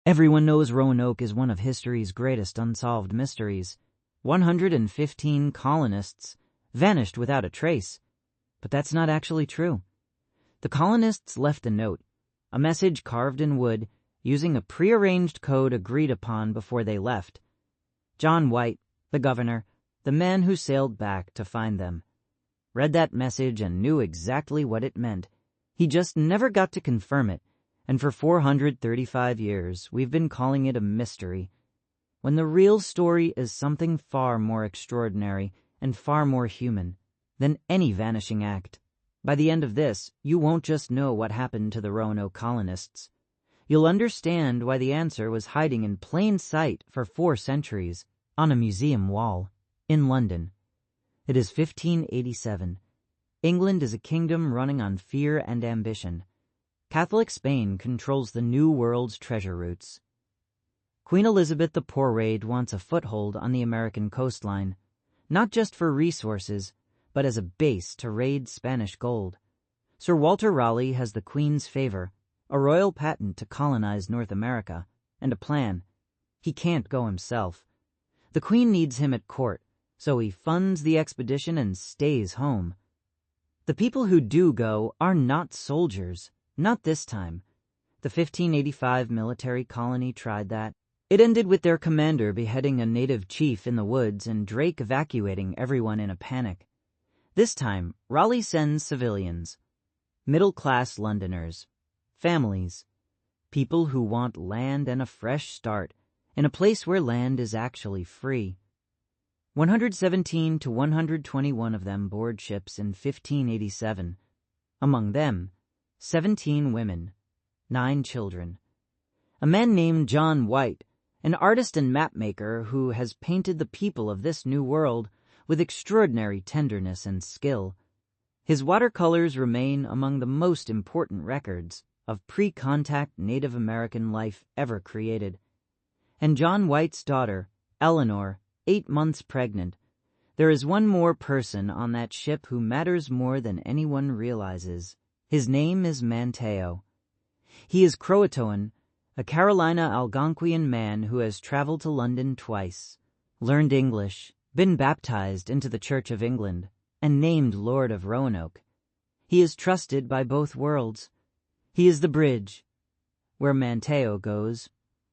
Everyone knows Roanoke is one of history's greatest unsolved mysteries. 115 colonists vanished without a trace. But that's not actually true. The colonists left a note, a message carved in wood, using a prearranged code agreed upon before they left. John White, the governor, the man who sailed back to find them, read that message and knew exactly what it meant. He just never got to confirm it, and for 435 years we've been calling it a mystery, when the real story is something far more extraordinary and far more human than any vanishing act. By the end of this, you won't just know what happened to the Roanoke colonists. You'll understand why the answer was hiding in plain sight for 4 centuries on a museum wall in London. It is 1587. England is a kingdom running on fear and ambition. Catholic Spain controls the New World's treasure routes. Queen Elizabeth the Porrade wants a foothold on the American coastline, not just for resources, but as a base to raid Spanish gold. Sir Walter Raleigh has the Queen's favor, a royal patent to colonize North America, and a plan. He can't go himself. The Queen needs him at court, so he funds the expedition and stays home. The people who do go are not soldiers, not this time. The 1585 military colony tried that. It ended with their commander beheading a native chief in the woods and Drake evacuating everyone in a panic. This time, Raleigh sends civilians, middle-class Londoners, families, people who want land and a fresh start in a place where land is actually free. 117 to 121 of them board ships in 1587. Among them, 17 women, 9 children. A man named John White, an artist and mapmaker who has painted the people of this new world with extraordinary tenderness and skill. His watercolors remain among the most important records of pre-contact Native American life ever created. And John White's daughter, Eleanor, 8 months pregnant. There is one more person on that ship who matters more than anyone realizes. His name is Manteo. He is CROATOAN, a Carolina Algonquian man who has traveled to London twice, learned English, been baptized into the Church of England, and named Lord of Roanoke. He is trusted by both worlds. He is the bridge. Where Manteo goes,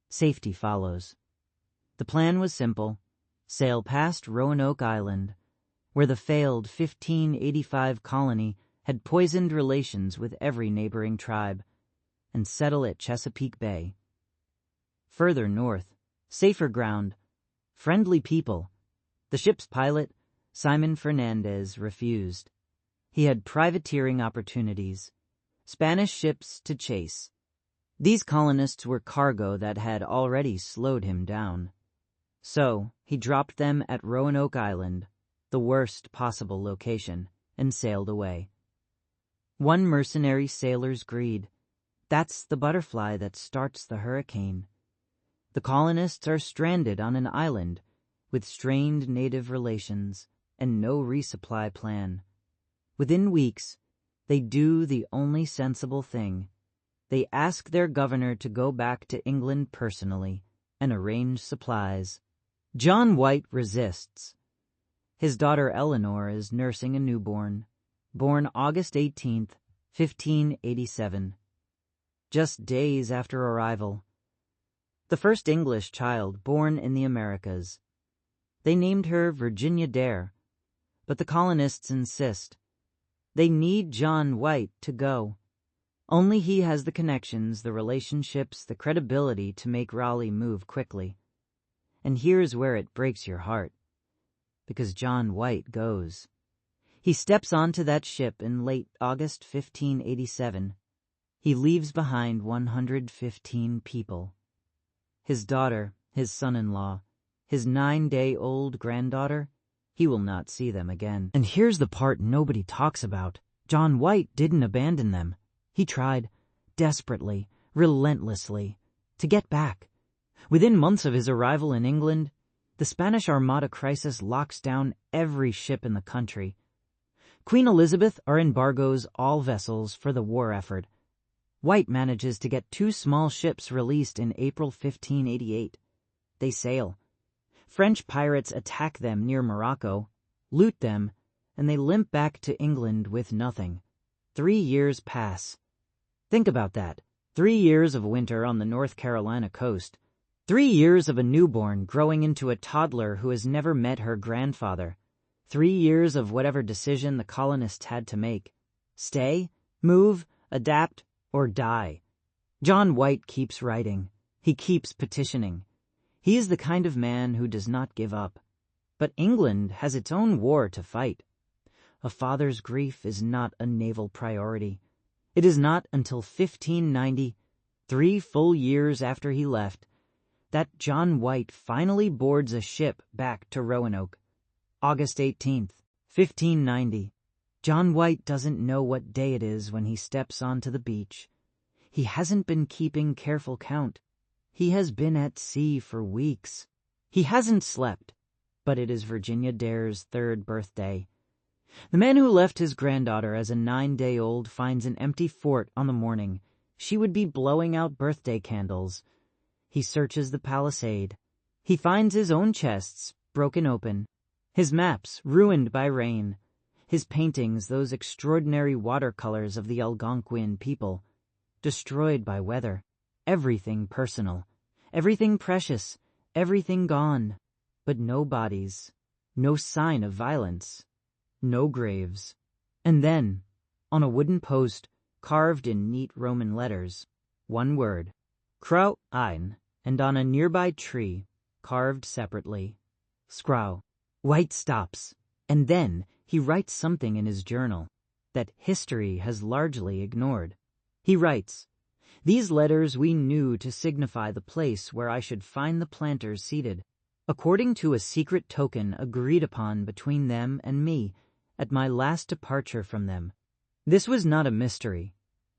safety follows. The plan was simple. Sail past Roanoke Island, where the failed 1585 colony had poisoned relations with every neighboring tribe, and settle at Chesapeake Bay. Further north, safer ground, friendly people. The ship's pilot, Simon Fernandez, refused. He had privateering opportunities, Spanish ships to chase. These colonists were cargo that had already slowed him down. So he dropped them at Roanoke Island, the worst possible location, and sailed away. One mercenary sailor's greed. That's the butterfly that starts the hurricane. The colonists are stranded on an island with strained native relations and no resupply plan. Within weeks, they do the only sensible thing. They ask their governor to go back to England personally and arrange supplies. John White resists. His daughter Eleanor is nursing a newborn, born August 18th, 1587. Just days after arrival. The first English child born in the Americas. They named her Virginia Dare, but the colonists insist. They need John White to go. Only he has the connections, the relationships, the credibility to make Raleigh move quickly. And here's where it breaks your heart, because John White goes. He steps onto that ship in late August 1587. He leaves behind 115 people. His daughter, his son-in-law, his 9-day-old granddaughter, he will not see them again. And here's the part nobody talks about. John White didn't abandon them. He tried, desperately, relentlessly, to get back. Within months of his arrival in England, the Spanish Armada crisis locks down every ship in the country. Queen Elizabeth embargoes all vessels for the war effort. White manages to get 2 small ships released in April 1588. They sail. French pirates attack them near Morocco, loot them, and they limp back to England with nothing. 3 years pass. Think about that. 3 years of winter on the North Carolina coast. 3 years of a newborn growing into a toddler who has never met her grandfather. 3 years of whatever decision the colonists had to make. Stay, move, adapt, or die. John White keeps writing. He keeps petitioning. He is the kind of man who does not give up. But England has its own war to fight. A father's grief is not a naval priority. It is not until 1590, 3 full years after he left, that John White finally boards a ship back to Roanoke. August 18th, 1590. John White doesn't know what day it is when he steps onto the beach. He hasn't been keeping careful count. He has been at sea for weeks. He hasn't slept, but it is Virginia Dare's 3rd birthday. The man who left his granddaughter as a 9-day-old finds an empty fort on the morning she would be blowing out birthday candles. He searches the palisade. He finds his own chests broken open, his maps ruined by rain, his paintings, those extraordinary watercolors of the Algonquin people, destroyed by weather. Everything personal, everything precious, everything gone, but no bodies, no sign of violence, no graves. And then, on a wooden post, carved in neat Roman letters, one word, CROATOAN, and on a nearby tree, carved separately, SCROW. White stops, and then he writes something in his journal that history has largely ignored. He writes, "These letters we knew to signify the place where I should find the planters seated, according to a secret token agreed upon between them and me at my last departure from them. This was not a mystery.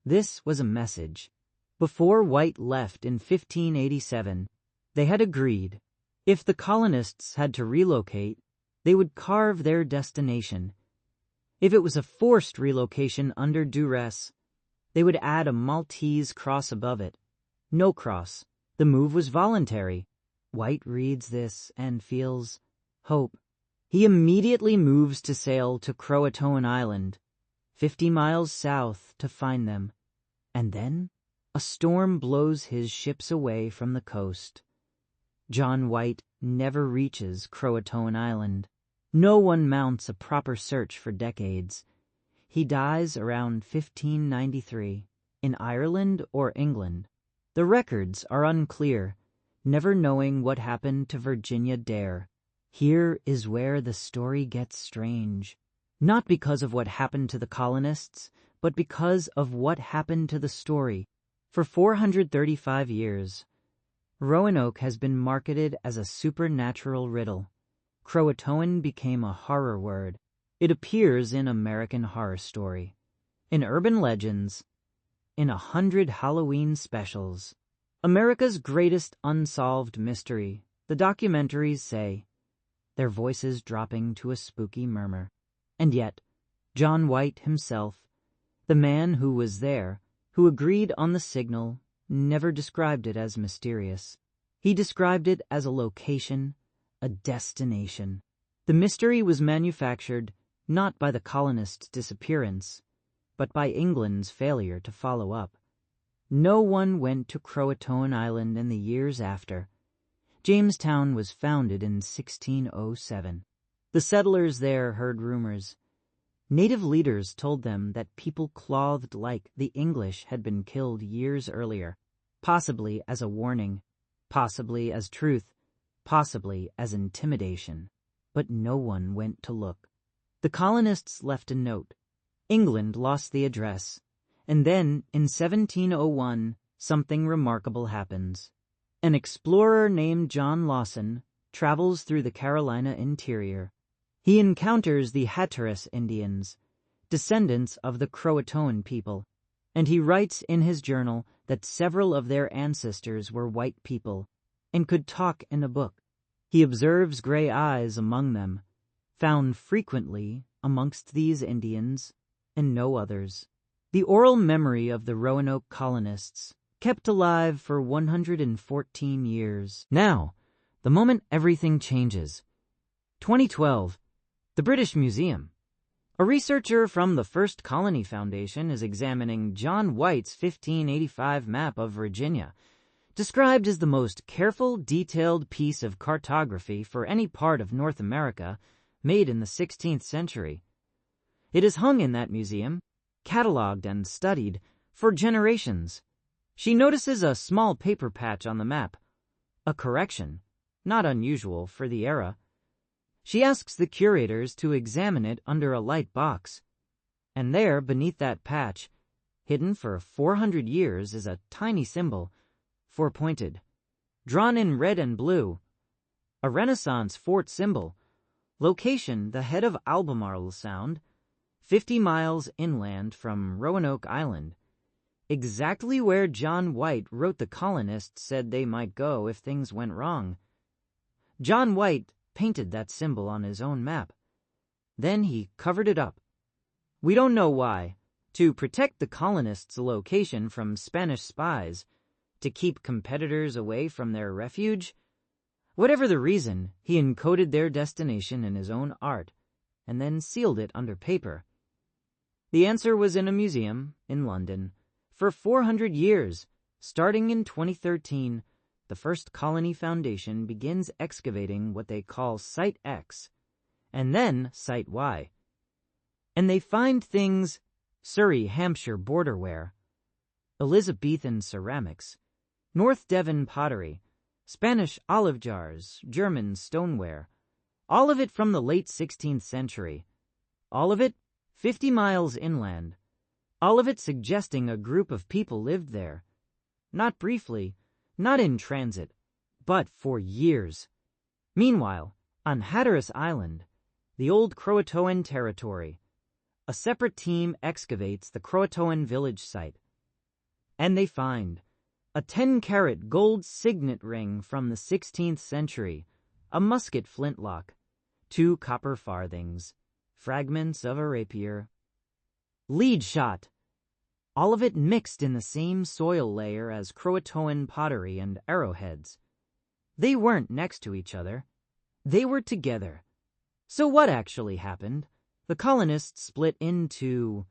This was a message. Before White left in 1587, they had agreed, if the colonists had to relocate, they would carve their destination. If it was a forced relocation under duress, they would add a Maltese cross above it. No cross. The move was voluntary." White reads this and feels hope. He immediately moves to sail to CROATOAN Island, 50 miles south, to find them. And then a storm blows his ships away from the coast. John White never reaches CROATOAN Island. No one mounts a proper search for decades. He dies around 1593, in Ireland or England. The records are unclear, never knowing what happened to Virginia Dare. Here is where the story gets strange. Not because of what happened to the colonists, but because of what happened to the story. For 435 years, Roanoke has been marketed as a supernatural riddle. CROATOAN became a horror word. It appears in American Horror Story, in urban legends, in 100 Halloween specials. America's greatest unsolved mystery, the documentaries say, their voices dropping to a spooky murmur. And yet, John White himself, the man who was there, who agreed on the signal, never described it as mysterious. He described it as a location, a destination. The mystery was manufactured not by the colonists' disappearance, but by England's failure to follow up. No one went to CROATOAN Island in the years after. Jamestown was founded in 1607. The settlers there heard rumors. Native leaders told them that people clothed like the English had been killed years earlier, possibly as a warning, possibly as truth, possibly as intimidation. But no one went to look. The colonists left a note. England lost the address. And then, in 1701, something remarkable happens. An explorer named John Lawson travels through the Carolina interior. He encounters the Hatteras Indians, descendants of the CROATOAN people, and he writes in his journal that several of their ancestors were white people and could talk in a book. He observes gray eyes among them, found frequently amongst these Indians and no others. the oral memory of the Roanoke colonists, kept alive for 114 years. Now, the moment everything changes. 2012, the British Museum. A researcher from the First Colony Foundation is examining John White's 1585 map of Virginia, described as the most careful, detailed piece of cartography for any part of North America made in the 16th century. It is hung in that museum, catalogued and studied for generations. She notices a small paper patch on the map, a correction, not unusual for the era. She asks the curators to examine it under a light box, and there, beneath that patch, hidden for 400 years, is a tiny symbol, four-pointed, drawn in red and blue, a Renaissance fort symbol, location the head of Albemarle Sound, 50 miles inland from Roanoke Island, exactly where John White wrote the colonists said they might go if things went wrong. John White painted that symbol on his own map. Then he covered it up. We don't know why. To protect the colonists' location from Spanish spies, to keep competitors away from their refuge. Whatever the reason, he encoded their destination in his own art, and then sealed it under paper. The answer was in a museum in London. For 400 years, starting in 2013, the First Colony Foundation begins excavating what they call Site X, and then Site Y. And they find things: Surrey, Hampshire borderware, Elizabethan ceramics, North Devon pottery, Spanish olive jars, German stoneware, all of it from the late 16th century, all of it 50 miles inland, all of it suggesting a group of people lived there, not briefly, not in transit, but for years. Meanwhile, on Hatteras Island, the old CROATOAN territory, a separate team excavates the CROATOAN village site, and they find a 10-carat gold signet ring from the 16th century, a musket flintlock, 2 copper farthings, fragments of a rapier, lead shot, all of it mixed in the same soil layer as CROATOAN pottery and arrowheads. They weren't next to each other. They were together. So what actually happened? The colonists split into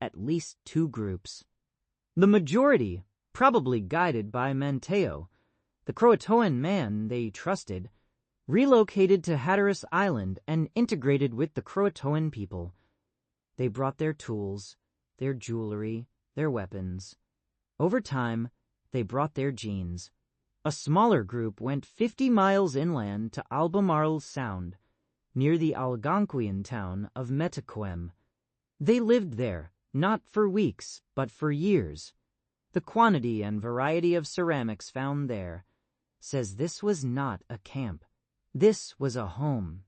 at least 2 groups. The majority, probably guided by Manteo, the CROATOAN man they trusted, relocated to Hatteras Island and integrated with the CROATOAN people. They brought their tools, their jewelry, their weapons. Over time, they brought their genes. A smaller group went 50 miles inland to Albemarle Sound, near the Algonquian town of Metacoem. They lived there, not for weeks, but for years. The quantity and variety of ceramics found there says this was not a camp. This was a home.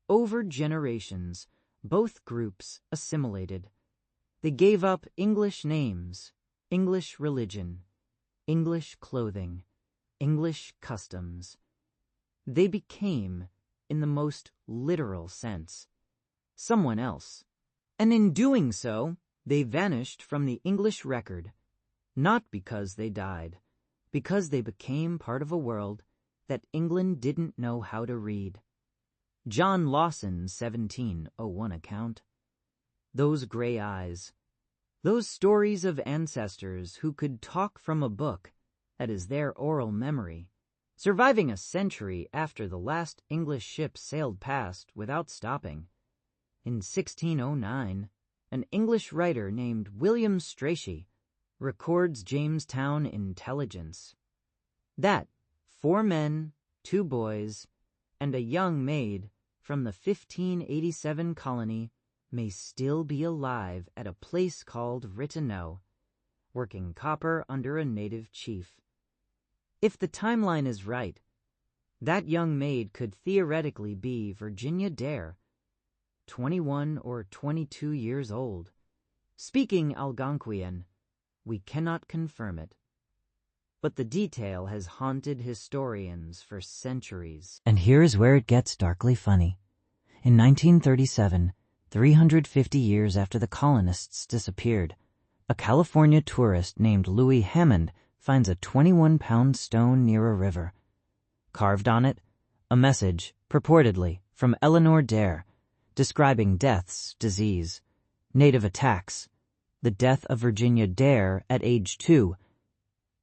Over generations, both groups assimilated. They gave up English names, English religion, English clothing, English customs. They became, in the most literal sense, someone else. And in doing so, they vanished from the English record, not because they died, because they became part of a world that England didn't know how to read. John Lawson's 1701 account. Those gray eyes, those stories of ancestors who could talk from a book that is their oral memory, surviving a century after the last English ship sailed past without stopping. In 1609, an English writer named William Strachey records Jamestown intelligence. That 4 men, 2 boys, and a young maid from the 1587 colony may still be alive at a place called Roanoke, working copper under a native chief. If the timeline is right, that young maid could theoretically be Virginia Dare, 21 or 22 years old. Speaking Algonquian, we cannot confirm it, but the detail has haunted historians for centuries. And here's where it gets darkly funny. In 1937, 350 years after the colonists disappeared, A California tourist named Louis Hammond finds a 21-pound stone near a river. Carved on it, a message, purportedly, from Eleanor Dare, describing deaths, disease, native attacks, the death of Virginia Dare at age 2.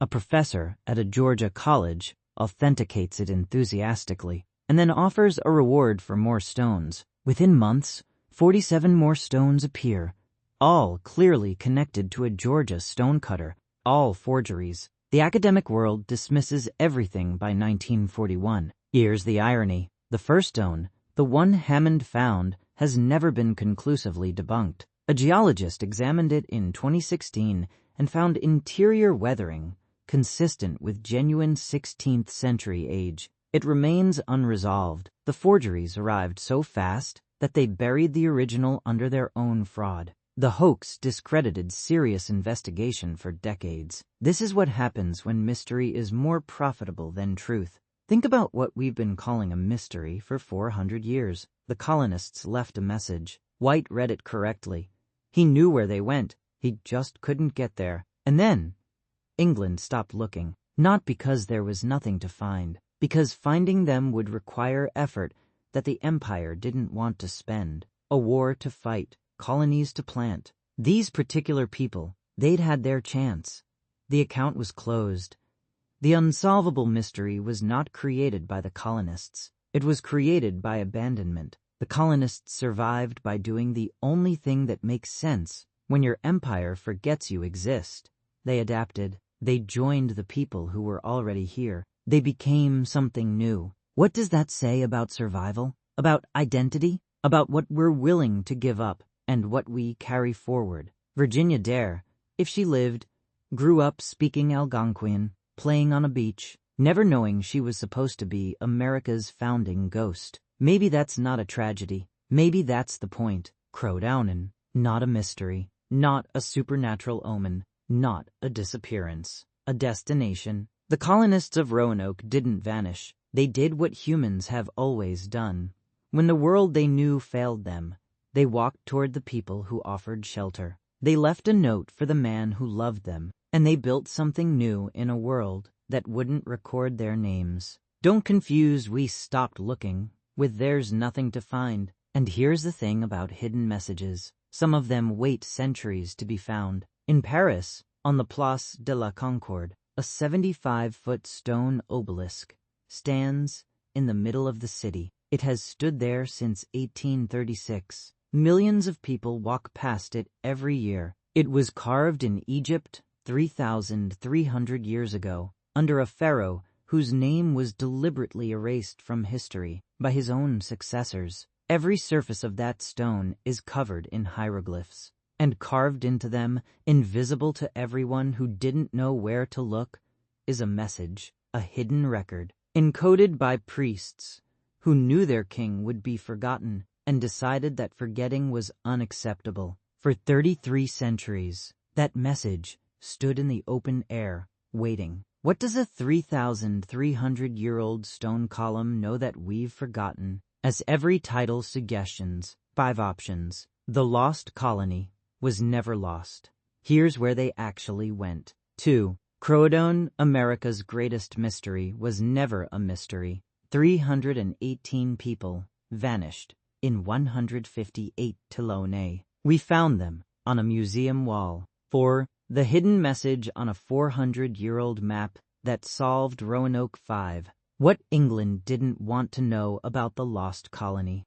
A professor at a Georgia college authenticates it enthusiastically and then offers a reward for more stones. Within months, 47 more stones appear, all clearly connected to a Georgia stonecutter, all forgeries. The academic world dismisses everything by 1941. Here's the irony. The first stone, the one Hammond found, has never been conclusively debunked. A geologist examined it in 2016 and found interior weathering consistent with genuine 16th century age. It remains unresolved. The forgeries arrived so fast that they buried the original under their own fraud. The hoax discredited serious investigation for decades. This is what happens when mystery is more profitable than truth. Think about what we've been calling a mystery for 400 years. The colonists left a message. White read it correctly. He knew where they went. He just couldn't get there. And then England stopped looking, not because there was nothing to find, because finding them would require effort that the empire didn't want to spend, a war to fight, colonies to plant. These particular people, they'd had their chance. The account was closed. The unsolvable mystery was not created by the colonists. It was created by abandonment. The colonists survived by doing the only thing that makes sense when your empire forgets you exist. They adapted. They joined the people who were already here. They became something new. What does that say about survival? About identity? About what we're willing to give up and what we carry forward? Virginia Dare, if she lived, grew up speaking Algonquian, playing on a beach, never knowing she was supposed to be America's founding ghost. Maybe that's not a tragedy. Maybe that's the point. CROATOAN, not a mystery, not a supernatural omen, not a disappearance, a destination. The colonists of Roanoke didn't vanish. They did what humans have always done. When the world they knew failed them, they walked toward the people who offered shelter. They left a note for the man who loved them, and they built something new in a world that wouldn't record their names. Don't confuse "we stopped looking" with "there's nothing to find." And here's the thing about hidden messages. Some of them wait centuries to be found. In Paris, on the Place de la Concorde, a 75-foot stone obelisk stands in the middle of the city. It has stood there since 1836. Millions of people walk past it every year. It was carved in Egypt 3,300 years ago, under a pharaoh whose name was deliberately erased from history by his own successors. Every surface of that stone is covered in hieroglyphs, and carved into them, invisible to everyone who didn't know where to look, is a message, a hidden record, encoded by priests who knew their king would be forgotten and decided that forgetting was unacceptable. For 33 centuries, that message stood in the open air, waiting. What does a 3,300-year-old stone column know that we've forgotten? As every title suggestions, 5 options. The lost colony was never lost. Here's where they actually went. 2. CROATOAN, America's greatest mystery, was never a mystery. 318 people vanished in 158 Colonial. We found them on a museum wall. 4. The hidden message on a 400-year-old map that solved Roanoke 5. What England didn't want to know about the lost colony.